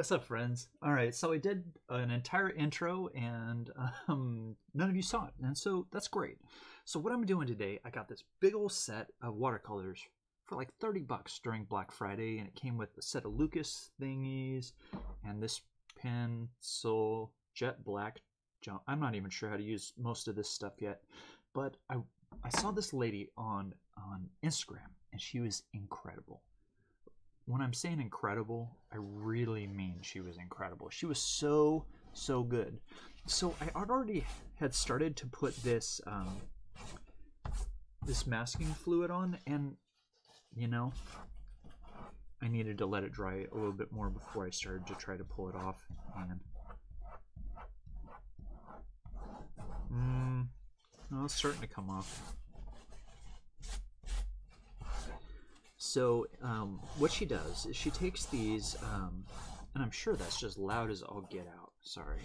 What's up, friends? All right, so I did an entire intro and none of you saw it, and so that's great. So what I'm doing today, I got this big old set of watercolors for like 30 bucks during Black Friday, and it came with a set of Lucas thingies and this pencil, jet black. I'm not even sure how to use most of this stuff yet, but I saw this lady on Instagram, and she was incredible. When I'm saying incredible, I really mean she was incredible. She was so good. So I already had started to put this this masking fluid on, and you know, I needed to let it dry a little bit more before I started to try to pull it off. And no, it's starting to come off. So what she does is she takes these, and I'm sure that's just loud as all get out, sorry.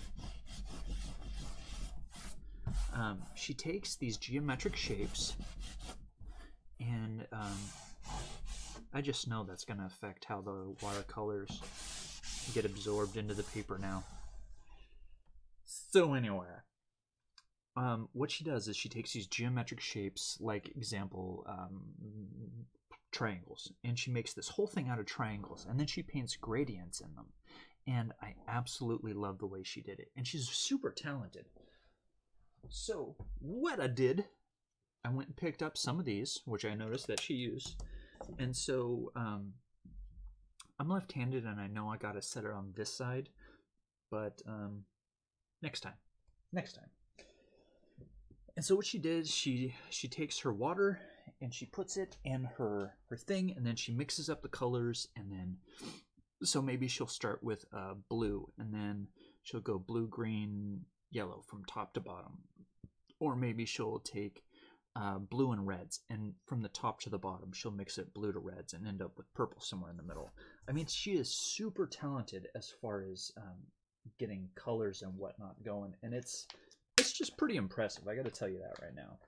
She takes these geometric shapes, and I just know that's going to affect how the watercolors get absorbed into the paper now. So anyway, what she does is she takes these geometric shapes, like example, triangles, and she makes this whole thing out of triangles, and then she paints gradients in them, and I absolutely love the way she did it, and she's super talented. So what I did, I went and picked up some of these, which I noticed that she used, and so I'm left-handed, and I know I gotta set it on this side, but next time. And so what she did, she takes her water and she puts it in her thing, and then she mixes up the colors, and then so maybe she'll start with blue, and then she'll go blue, green, yellow from top to bottom, or maybe she'll take blue and reds, and from the top to the bottom she'll mix it blue to reds and end up with purple somewhere in the middle. I mean, she is super talented as far as getting colors and whatnot going, and it's just pretty impressive. I got to tell you that right now.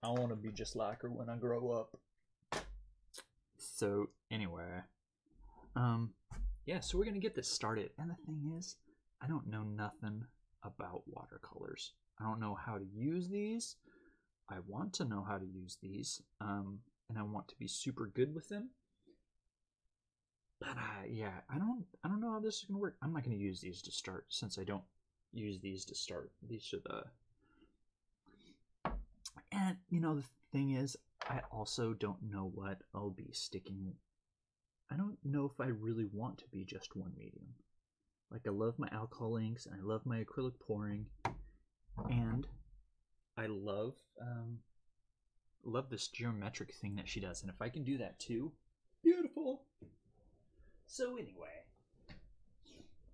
I want to be just like her when I grow up. So anyway, yeah, so we're gonna get this started. And the thing is, I don't know nothing about watercolors. I don't know how to use these. I want to know how to use these, and I want to be super good with them. But yeah, I don't know how this is gonna work. I'm not gonna use these to start, since I don't use these to start. These are the, and you know, the thing is, I also don't know what I'll be sticking. I don't know if I really want to be just one medium. Like, I love my alcohol inks, and I love my acrylic pouring, and I love this geometric thing that she does, and if I can do that too, beautiful. So anyway,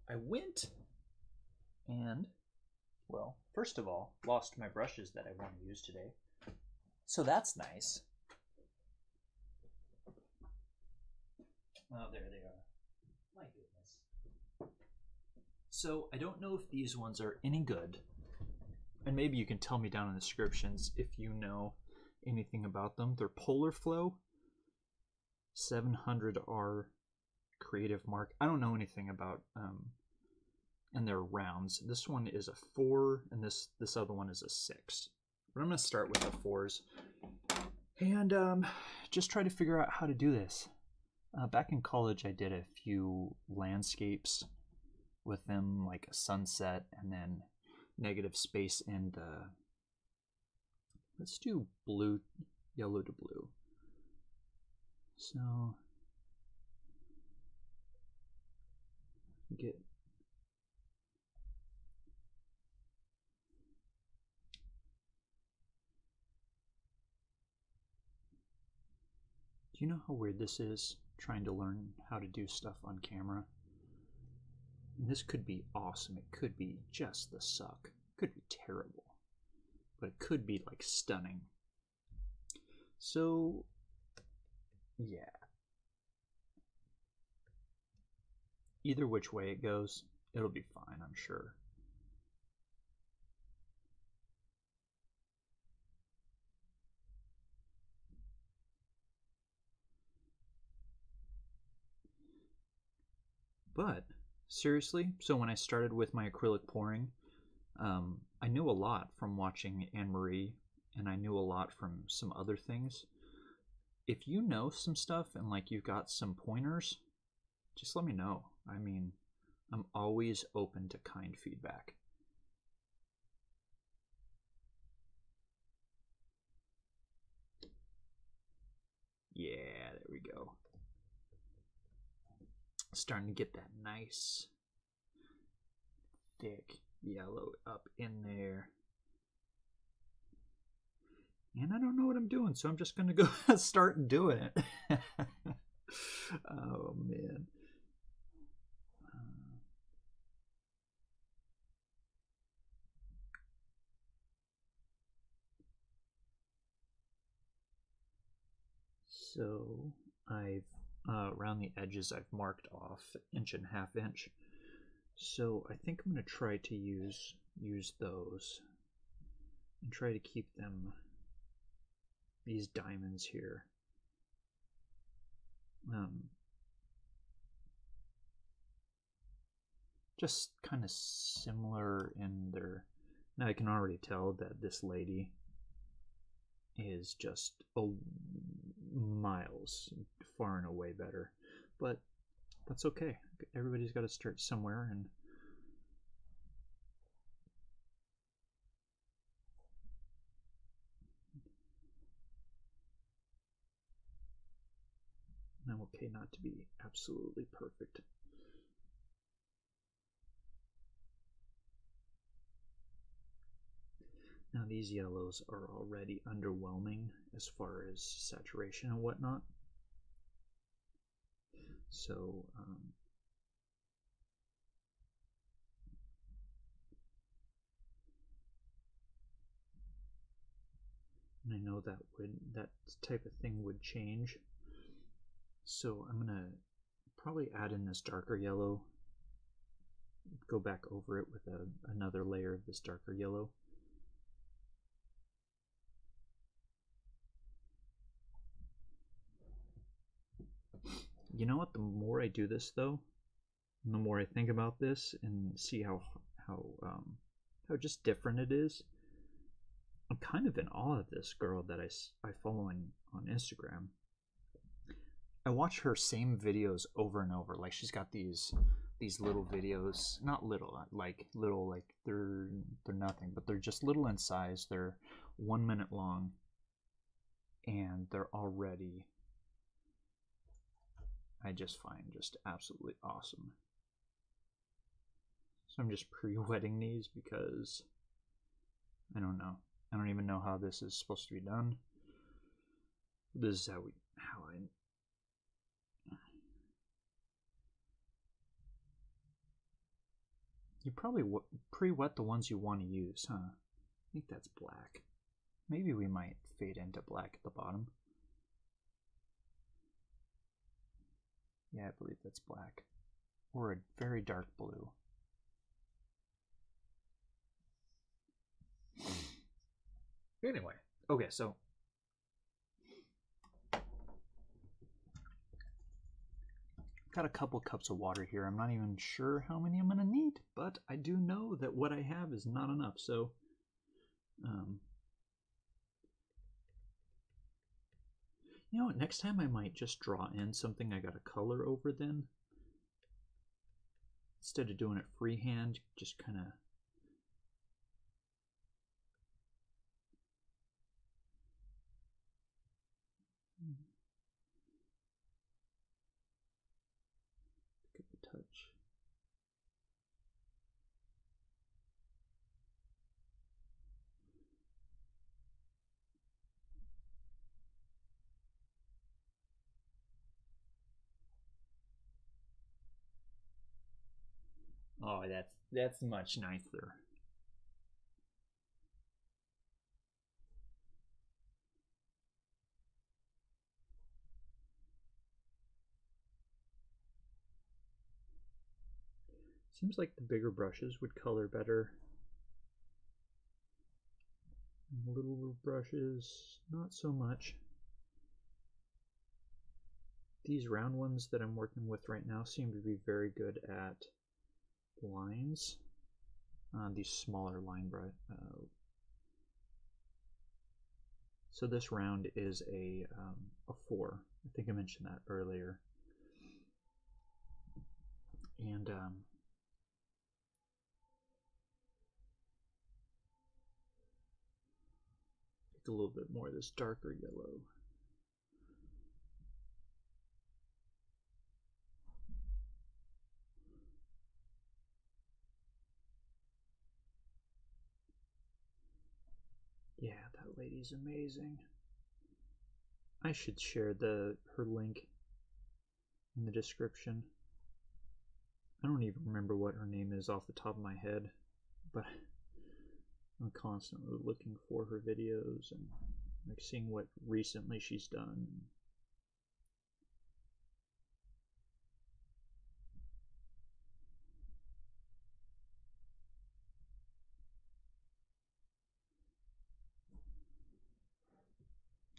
I went and, well, first of all, lost my brushes that I want to use today. So that's nice. Oh, there they are. My goodness. So I don't know if these ones are any good. And maybe you can tell me down in the descriptions if you know anything about them. They're Polar Flow 700R Creative Mark. I don't know anything about and they're rounds. This one is a 4, and this other one is a 6. But I'm gonna start with the 4s and just try to figure out how to do this. Back in college, I did a few landscapes with them, like a sunset and then negative space, and let's do blue, yellow to blue. So get Do you know how weird this is, trying to learn how to do stuff on camera? And this could be awesome. It could be just the suck. It could be terrible. But it could be like stunning. So, yeah. Either which way it goes, it'll be fine, I'm sure. But Seriously, so when I started with my acrylic pouring, I knew a lot from watching Anne-Marie, and I knew a lot from some other things. If you know some stuff and like you've got some pointers, just let me know. I mean, I'm always open to kind feedback. Yeah, there we go. Starting to get that nice thick yellow up in there. And I don't know what I'm doing, so I'm just gonna go start doing it. Oh man. So I've around the edges I've marked off 1.5 inch. So I think I'm gonna try to use those and try to keep them, these diamonds here, just kind of similar in their. Now I can already tell that this lady is just miles far and away better, but that's okay. Everybody's got to start somewhere, and I'm okay not to be absolutely perfect. Now these yellows are already underwhelming as far as saturation and whatnot. So and I know that that type of thing would change. So I'm gonna probably add in this darker yellow, go back over it with another layer of this darker yellow. You know what? The more I do this, though, and the more I think about this and see how just different it is, I'm kind of in awe of this girl that I follow on Instagram. I watch her same videos over and over. Like she's got these little videos, not little, like little, like they're nothing, but they're just little in size. They're 1 minute long, and they're already, I just find just absolutely awesome. So I'm just pre-wetting these because I don't know. I don't even know how this is supposed to be done. This is how I. You probably pre-wet the ones you want to use, huh? I think that's black. Maybe we might fade into black at the bottom. Yeah, I believe that's black. Or a very dark blue. Anyway, okay, so got a couple cups of water here. I'm not even sure how many I'm gonna need, but I do know that what I have is not enough. So, you know what? Next time I might just draw in something I got a color over then, instead of doing it freehand. Just kind of. Get the touch. Oh, that's much nicer. Seems like the bigger brushes would color better. Little brushes, not so much. These round ones that I'm working with right now seem to be very good at lines, these smaller line brush. So this round is a 4. I think I mentioned that earlier. And take a little bit more of this darker yellow. Yeah, that lady's amazing. I should share her link in the description. I don't even remember what her name is off the top of my head, but I'm constantly looking for her videos and like seeing what recently she's done.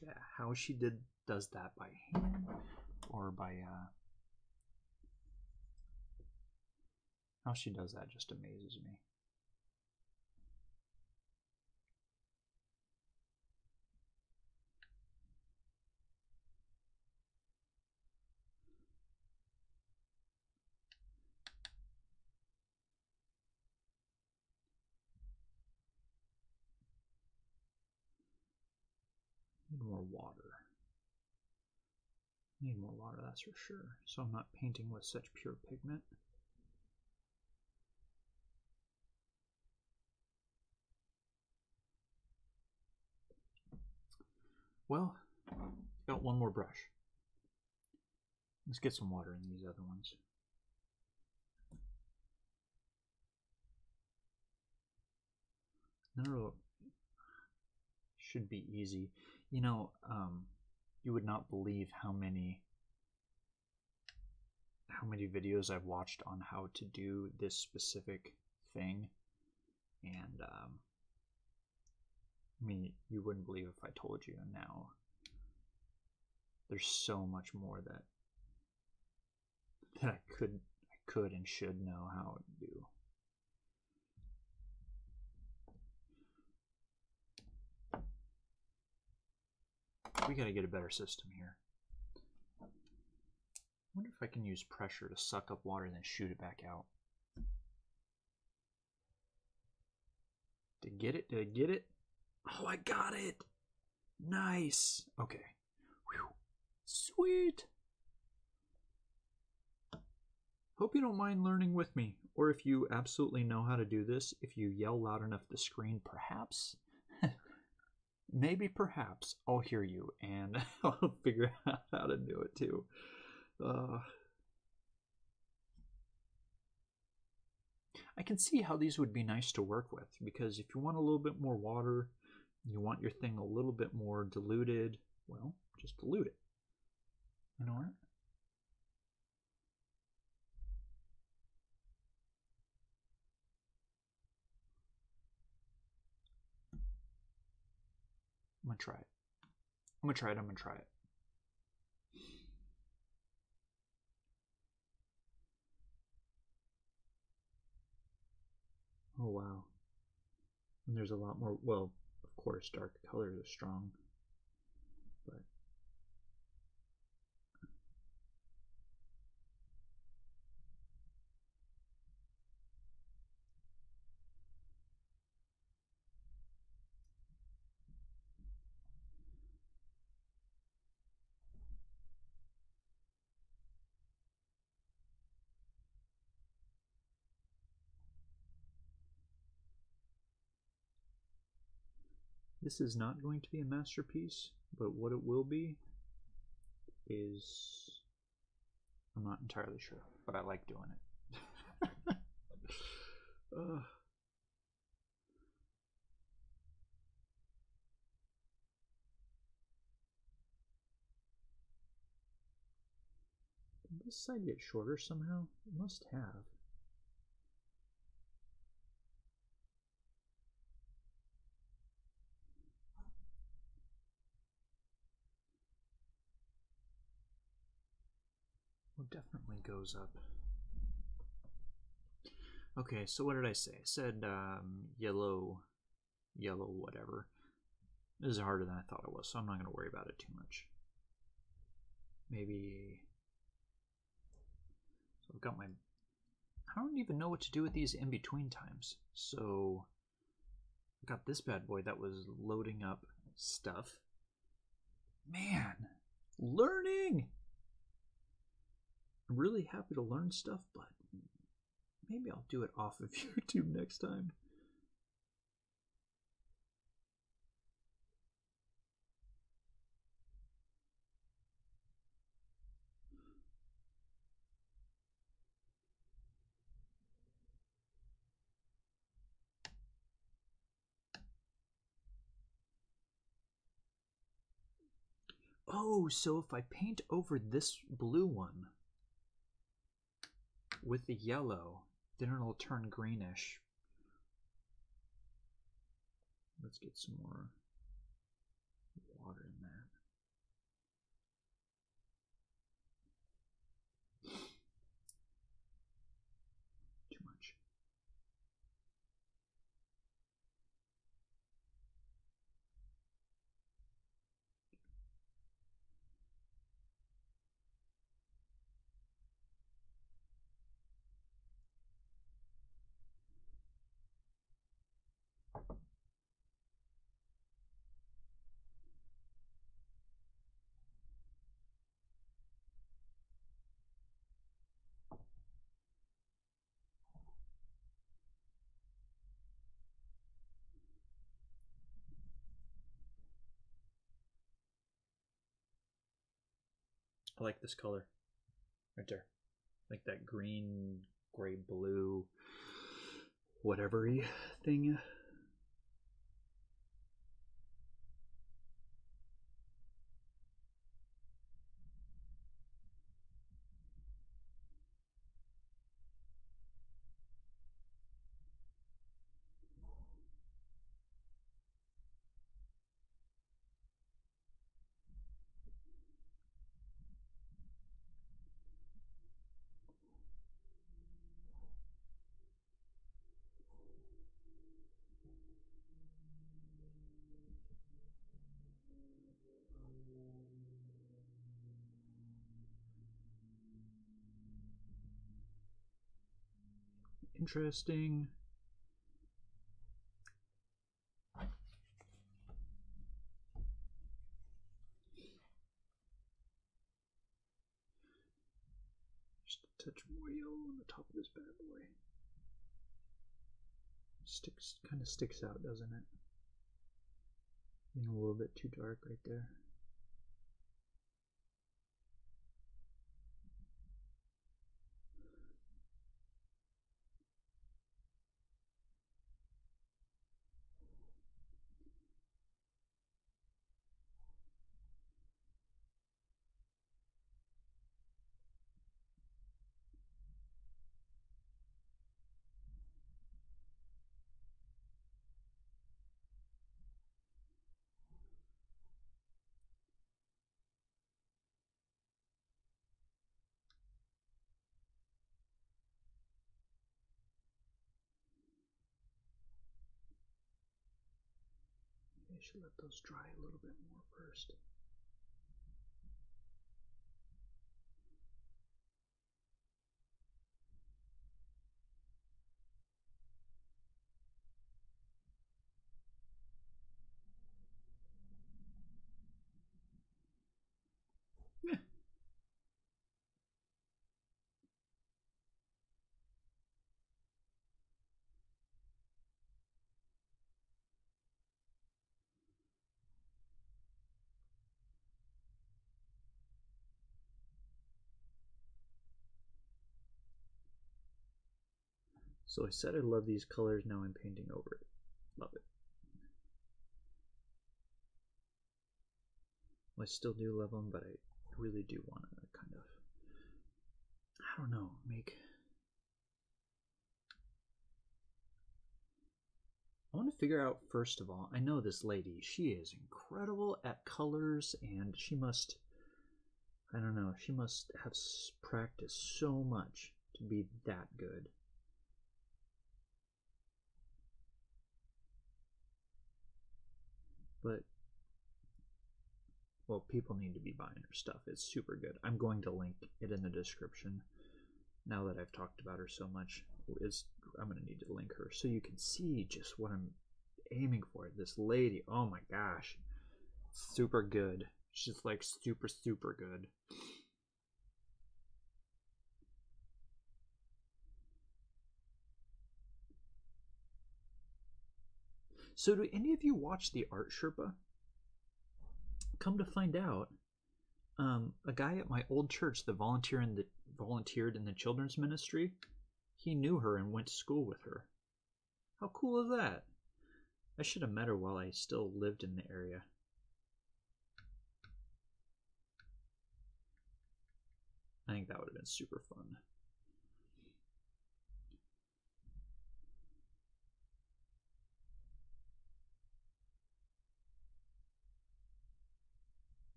Yeah, how she does that by hand or by how she does that just amazes me. Need more water. Need more water, that's for sure. So I'm not painting with such pure pigment. Well, got one more brush. Let's get some water in these other ones. No, should be easy. You know, you would not believe how many videos I've watched on how to do this specific thing, and I mean, you wouldn't believe if I told you. And now there's so much more that I could and should know how to do. We gotta get a better system here. I wonder if I can use pressure to suck up water and then shoot it back out. Did I get it? Did I get it? Oh, I got it! Nice! Okay. Whew. Sweet! Hope you don't mind learning with me, or if you absolutely know how to do this, if you yell loud enough at the screen, perhaps, maybe perhaps, I'll hear you and I'll figure out how to do it too. I can see how these would be nice to work with, because if you want a little bit more water, you want your thing a little bit more diluted, well, just dilute it. You know what? I'm gonna try it. I'm gonna try it. I'm gonna try it. Oh wow. And there's a lot more, well, of course, dark colors are strong, but this is not going to be a masterpiece, but what it will be is, I'm not entirely sure, but I like doing it. Did this side get shorter somehow? It must have. Well, it definitely goes up. Okay, so what did I say? I said yellow, whatever. This is harder than I thought it was, so I'm not going to worry about it too much. Maybe. So I've got my. I don't even know what to do with these in between times. So I got this bad boy that was loading up stuff. Man, learning! I'm really happy to learn stuff, but maybe I'll do it off of YouTube next time. Oh, so if I paint over this blue one with the yellow, then it'll turn greenish. Let's get some more water in that. Too much. I like this color right there. Like that green, gray, blue, whatever-y thing. Interesting. Just a touch more yellow on the top of this bad boy. Kind of sticks out, doesn't it? A little bit too dark right there. I should let those dry a little bit more first. Yeah. So I said I love these colors, now I'm painting over it. Love it. Well, I still do love them, but I really do want to kind of, I don't know, I want to figure out, first of all, I know this lady, she is incredible at colors, and she must, I don't know, she must have practiced so much to be that good. But, well, people need to be buying her stuff. It's super good. I'm going to link it in the description. Now that I've talked about her so much, I'm going to need to link her so you can see just what I'm aiming for. This lady, oh my gosh, super good. She's like super, super good. So do any of you watch the Art Sherpa? Come to find out, a guy at my old church that volunteered in the children's ministry, he knew her and went to school with her. How cool is that? I should have met her while I still lived in the area. I think that would have been super fun.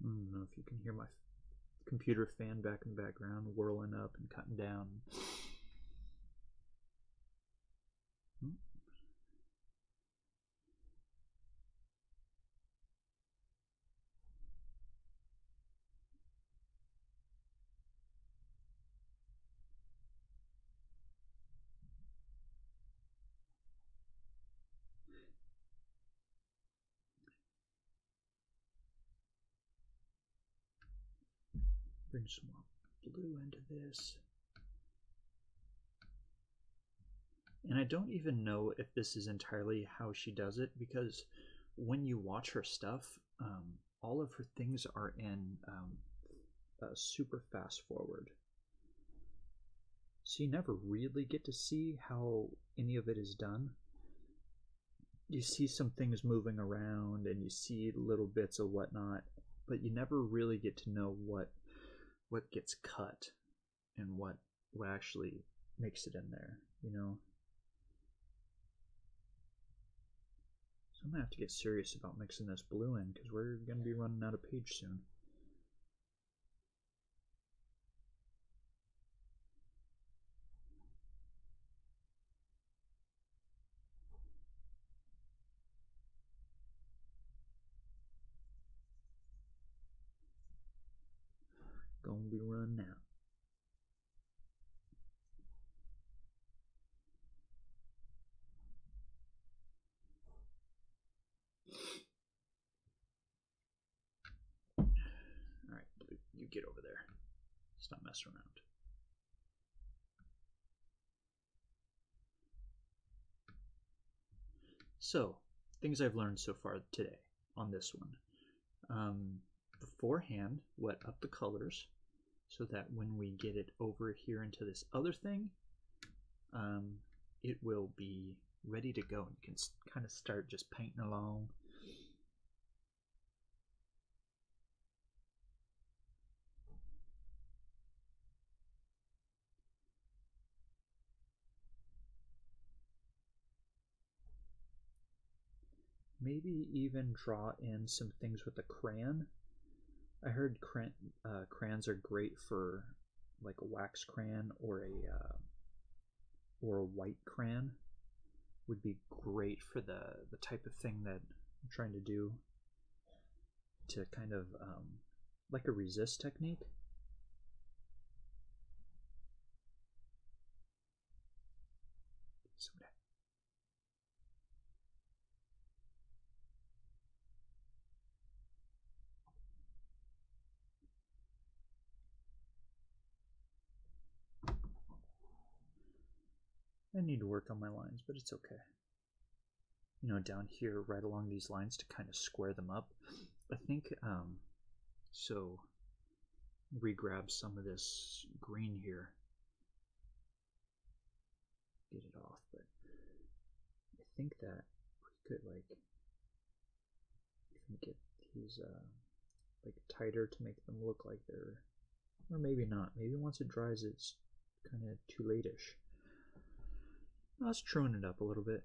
I don't know if you can hear my computer fan back in the background whirling up and cutting down. Bring some more blue into this. And I don't even know if this is entirely how she does it, because when you watch her stuff, all of her things are in super fast forward. So you never really get to see how any of it is done. You see some things moving around and you see little bits of whatnot, but you never really get to know what gets cut and what actually makes it in there, you know? So I'm gonna have to get serious about mixing this blue in, because we're gonna be running out of page soon. Gonna be running out. Alright, you get over there. Stop messing around. So, things I've learned so far today on this one. Beforehand, wet up the colors so that when we get it over here into this other thing, it will be ready to go. You can kind of start just painting along. Maybe even draw in some things with a crayon. I heard crayons are great for like a wax crayon, or a white crayon would be great for the type of thing that I'm trying to do, to kind of like a resist technique. I need to work on my lines, but it's okay. You know, down here, right along these lines, to kind of square them up. I think, so re-grab some of this green here. Get it off, but I think that we could, like, even get these, like, tighter to make them look like they're, or maybe not. Maybe once it dries, it's kind of too late-ish. Let's tune it up a little bit.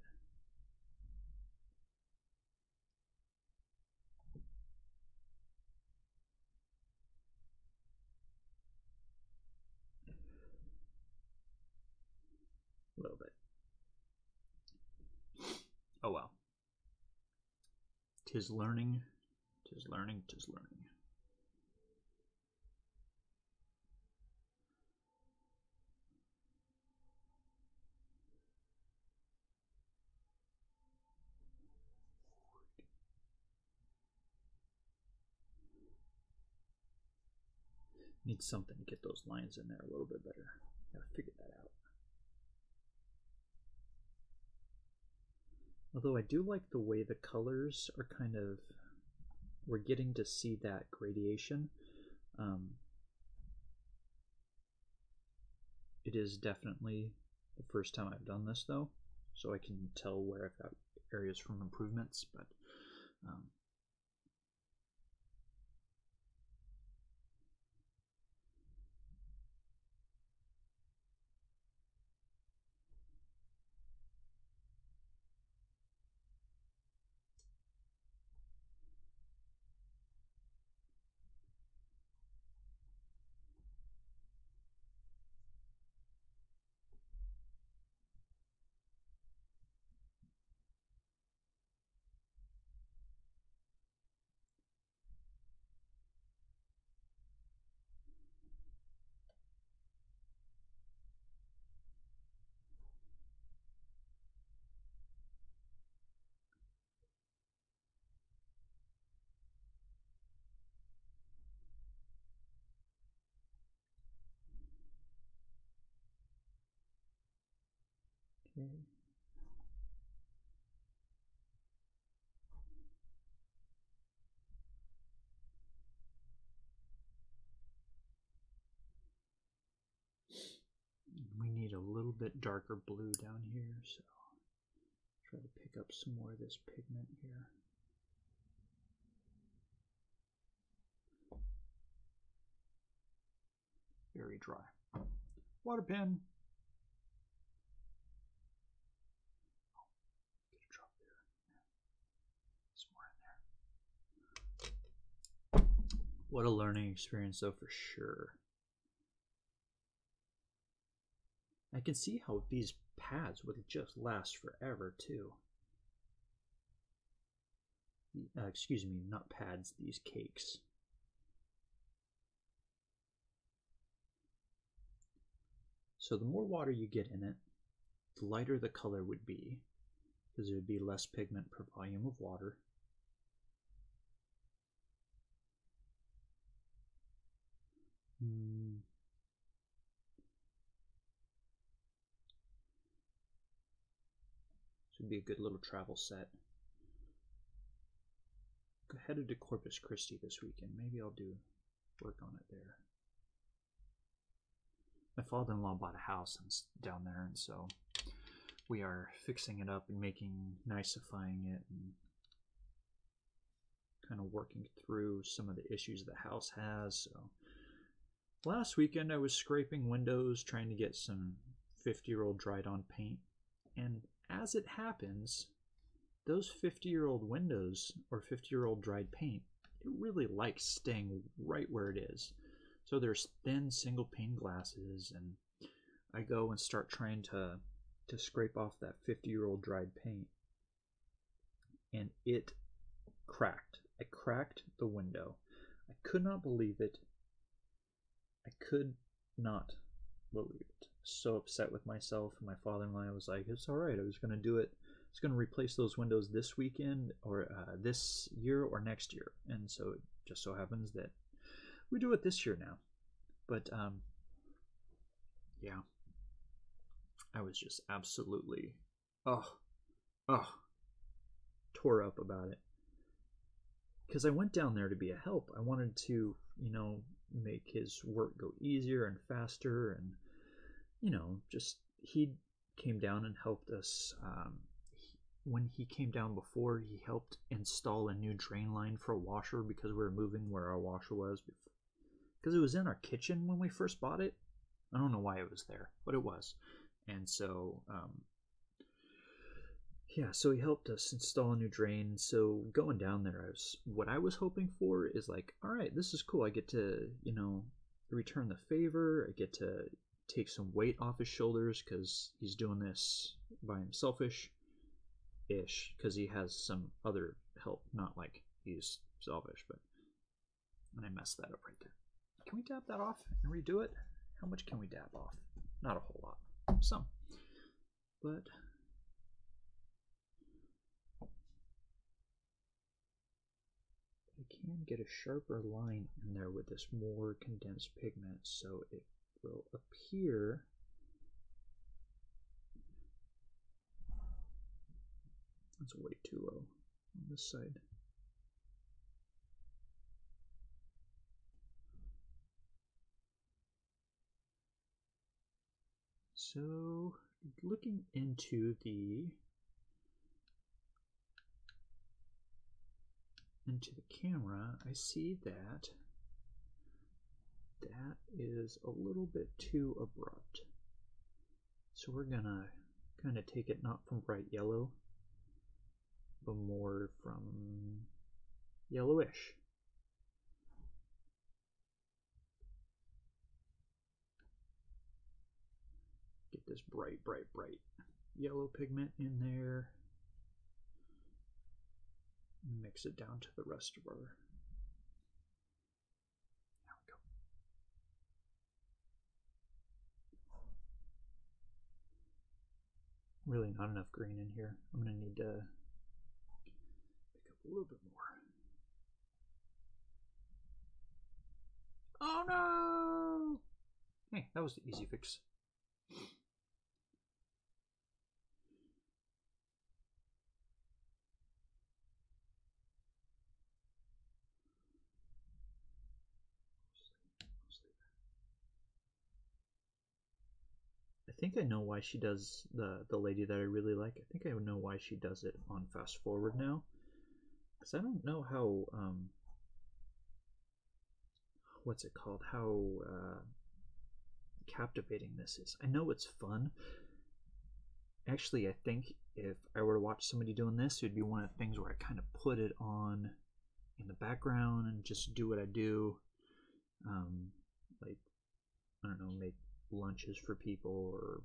'Tis learning, 'tis learning, 'tis learning. Need something to get those lines in there a little bit better. Gotta figure that out. Although I do like the way the colors are kind of, we're getting to see that gradation. It is definitely the first time I've done this though, so I can tell where I've got areas from improvements, but okay. We need a little bit darker blue down here, so try to pick up some more of this pigment here. Very dry. Water pen. Get a drop there. Some more in there. What a learning experience though, for sure. I can see how these pads would just last forever too. Excuse me, not pads, these cakes. So the more water you get in it, the lighter the color would be, because it would be less pigment per volume of water. This would be a good little travel set. Headed to Corpus Christi this weekend. Maybe I'll do work on it there. My father-in-law bought a house down there, and so we are fixing it up and nicifying it and kind of working through some of the issues the house has. So last weekend I was scraping windows trying to get some 50-year-old dried on paint, and as it happens, those 50-year-old windows or 50-year-old dried paint, it really likes staying right where it is. So there's thin single pane glasses, and I go and start trying to scrape off that 50-year-old dried paint, and it cracked. I cracked the window. I could not believe it. I could not believe it. So upset with myself, and my father-in-law was like, it's all right, I was going to do it. I was going to replace those windows this weekend or this year or next year. And so it just so happens that we do it this year now. But yeah, I was just absolutely tore up about it, because I went down there to be a help. I wanted to, you know, make his work go easier and faster, and you know, just he came down and helped us. When he came down before, he helped install a new drain line for a washer, because we were moving where our washer was before. Because it was in our kitchen when we first bought it. I don't know why it was there, but it was. And so, yeah, so he helped us install a new drain. So going down there, what I was hoping for is like, all right, this is cool. I get to, you know, return the favor. I get to take some weight off his shoulders, because he's doing this by himself-ish, because he has some other help not like use selfish, but and I messed that up right there. Can we dab that off and redo it? How much can we dab off? Not a whole lot. Some. But I can get a sharper line in there with this more condensed pigment, so it will appear it's way too low on this side. So looking into the camera, I see that that is a little bit too abrupt. So we're gonna kind of take it not from bright yellow, but more from yellowish. Get this bright, bright, bright yellow pigment in there. Mix it down to the rest of our. There we go. Really not enough green in here. I'm going to need to pick up a little bit more. Oh no! Hey, that was the easy fix. I think I know why she does the lady that I really like. I think I know why she does it on fast forward now, because I don't know how what's it called, how captivating this is. I know it's fun. Actually, I think if I were to watch somebody doing this, it would be one of the things where I kind of put it on in the background and just do what I do. Like, I don't know, make lunches for people or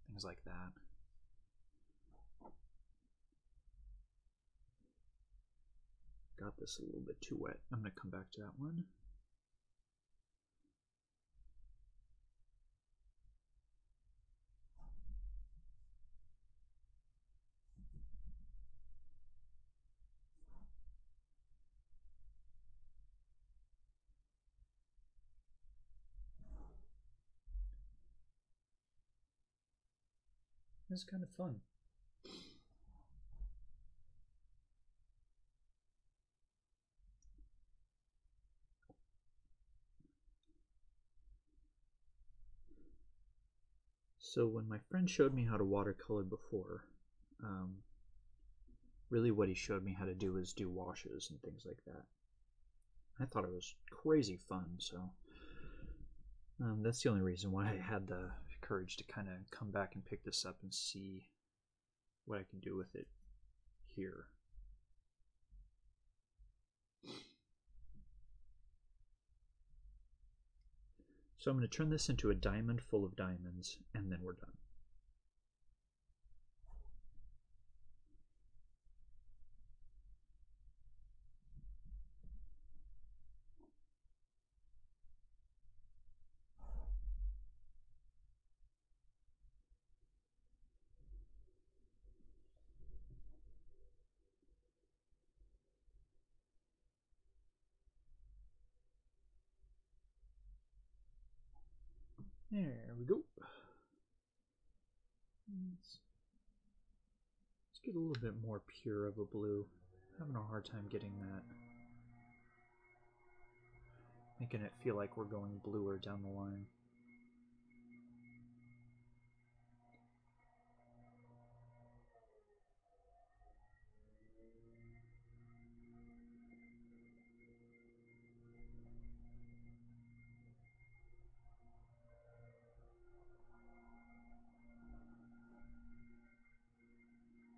things like that. Got this a little bit too wet. I'm going to come back to that one. It's kind of fun. So when my friend showed me how to watercolor before, really what he showed me how to do is do washes and things like that. I thought it was crazy fun, so that's the only reason why I had the courage to kind of come back and pick this up and see what I can do with it here. So I'm going to turn this into a diamond full of diamonds, and then we're done. There we go. Let's get a little bit more pure of a blue. I'm having a hard time getting that. Making it feel like we're going bluer down the line.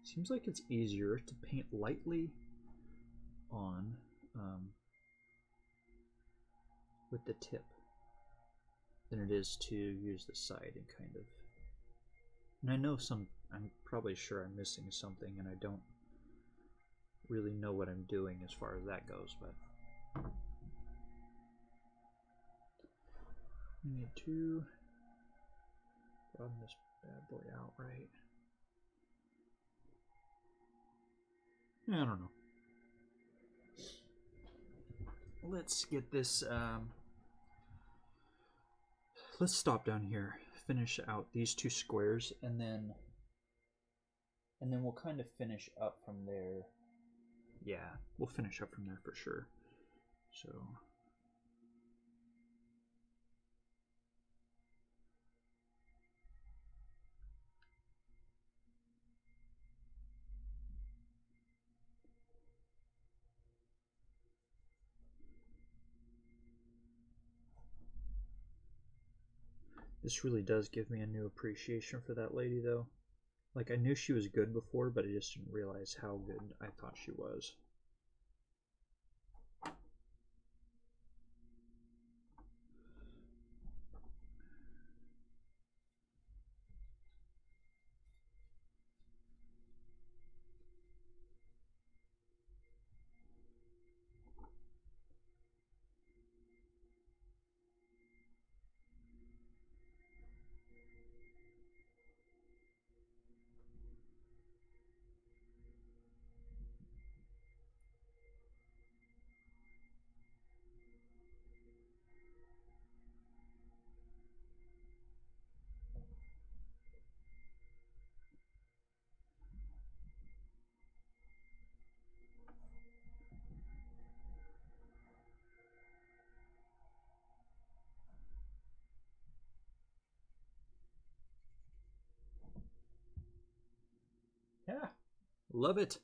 Seems like it's easier to paint lightly on with the tip than it is to use the side and kind of. And I know I'm probably sure I'm missing something and I don't really know what I'm doing as far as that goes, but we need to broaden this bad boy out, right? I don't know. Let's get this, let's stop down here, finish out these two squares, and then we'll kind of finish up from there. Yeah, we'll finish up from there for sure. So this really does give me a new appreciation for that lady, though. Like, I knew she was good before, but I just didn't realize how good I thought she was. Yeah, love it.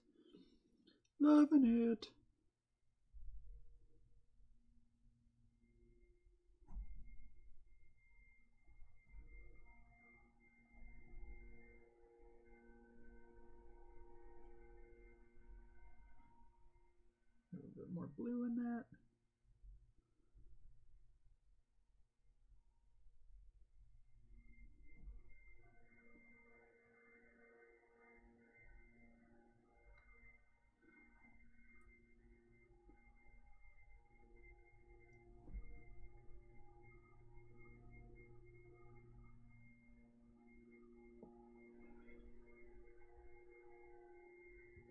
Loving it. A little bit more blue in that.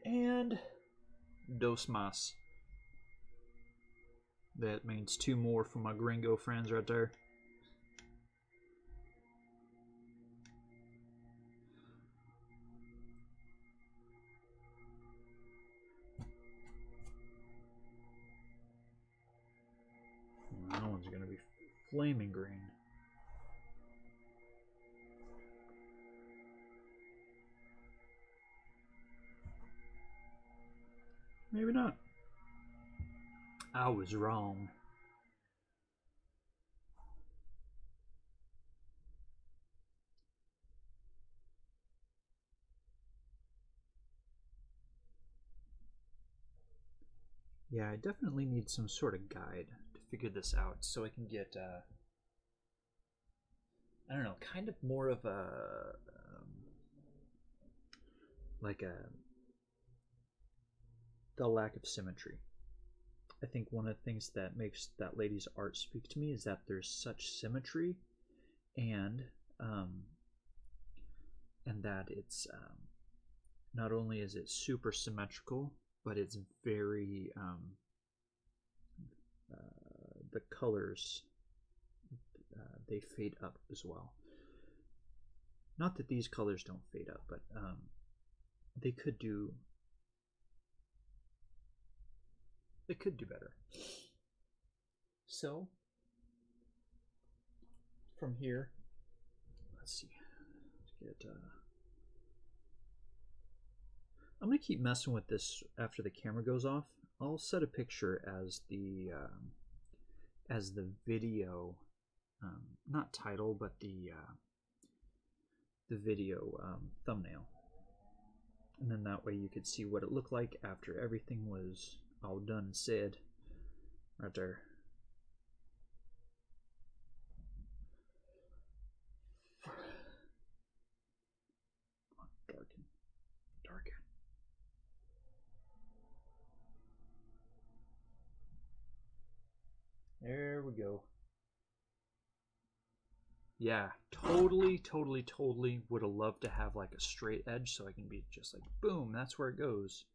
And dos mas. That means two more for my gringo friends right there. That one's going to be flaming green. Maybe not. I was wrong. Yeah, I definitely need some sort of guide to figure this out so I can get, I don't know, kind of more of a, like the lack of symmetry. I think one of the things that makes that lady's art speak to me is that there's such symmetry, and that it's not only is it super symmetrical, but it's very the colors they fade up as well. Not that these colors don't fade up, but they could do better. So from here, let's see. Let's get. I'm gonna keep messing with this after the camera goes off. I'll set a picture as the video, not title, but the video thumbnail, and then that way you could see what it looked like after everything was all done and said. Right there. Darken. we go. Yeah, totally would have loved to have like a straight edge so I can be just like, boom, that's where it goes.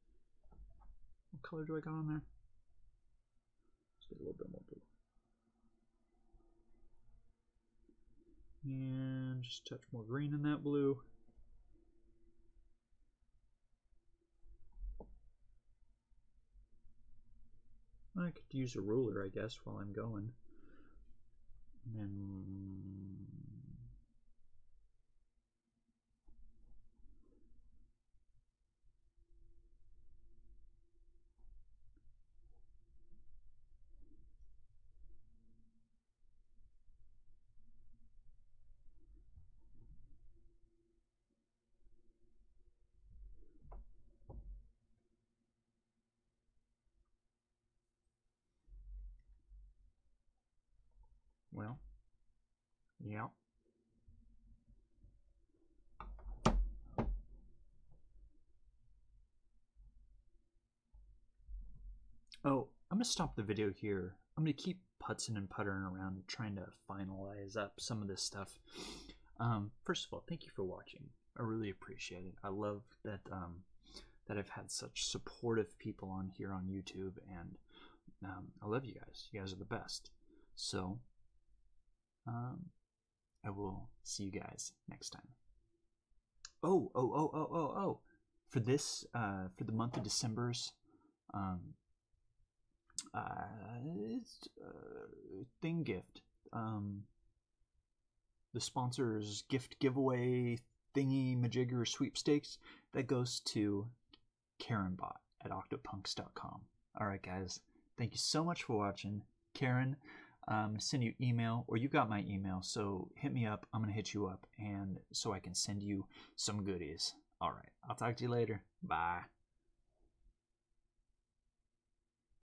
What color do I got on there? Let's get a little bit more blue. And just touch more green in that blue. I could use a ruler, I guess, while I'm going. And then... well, yeah. Oh, I'm going to stop the video here. I'm going to keep putzing and puttering around trying to finalize up some of this stuff. First of all, thank you for watching. I really appreciate it. I love that that I've had such supportive people on here on YouTube, and I love you guys. You guys are the best. So, I will see you guys next time. Oh. For this, for the month of December's, thing gift. The sponsor's gift giveaway thingy majigger sweepstakes that goes to KarenBot at octopunks.com. Alright guys, thank you so much for watching. Karen, I'm going to send you email, or you got my email, so hit me up. I'm going to hit you up, and so I can send you some goodies. Alright, I'll talk to you later. Bye.